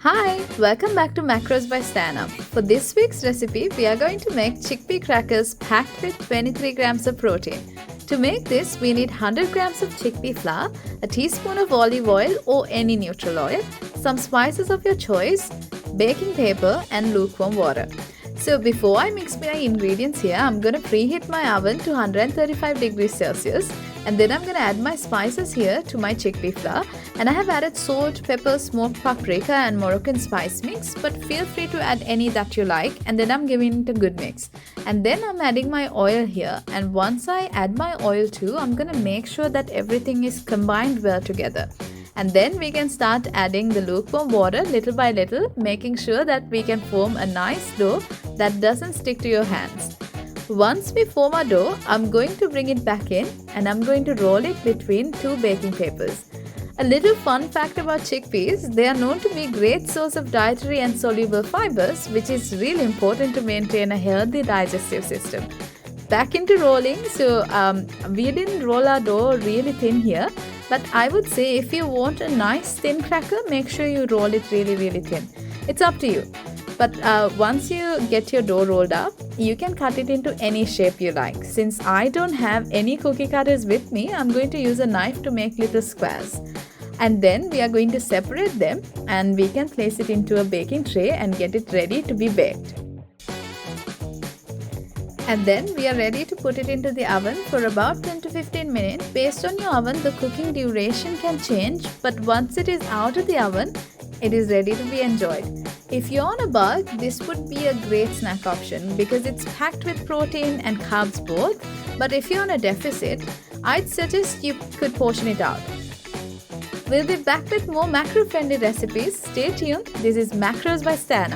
Hi, welcome back to Macros by Stan. For this week's recipe, we are going to make chickpea crackers packed with 23 grams of protein. To make this, we need 100 grams of chickpea flour, a teaspoon of olive oil or any neutral oil, some spices of your choice, baking paper and lukewarm water. So before I mix my ingredients here, I'm going to preheat my oven to 135 degrees Celsius, and then I'm going to add my spices here to my chickpea flour, and I have added salt, pepper, smoked paprika and Moroccan spice mix, but feel free to add any that you like, and then I'm giving it a good mix. And then I'm adding my oil here, and once I add my oil too, I'm going to make sure that everything is combined well together. And then we can start adding the lukewarm water little by little, making sure that we can form a nice dough that doesn't stick to your hands. Once we form our dough, I'm going to bring it back in and I'm going to roll it between two baking papers. A little fun fact about chickpeas, they are known to be a great source of dietary and soluble fibers, which is really important to maintain a healthy digestive system. Back into rolling, so we didn't roll our dough really thin here, but I would say if you want a nice thin cracker, make sure you roll it really thin. It's up to you. But once you get your dough rolled up, you can cut it into any shape you like. Since I don't have any cookie cutters with me, I'm going to use a knife to make little squares. And then we are going to separate them and we can place it into a baking tray and get it ready to be baked. And then we are ready to put it into the oven for about 10 to 15 minutes. Based on your oven, the cooking duration can change, but once it is out of the oven, it is ready to be enjoyed. If you're on a bulk, this would be a great snack option because it's packed with protein and carbs both. But if you're on a deficit, I'd suggest you could portion it out. We'll be back with more macro-friendly recipes. Stay tuned. This is Macros by Stan.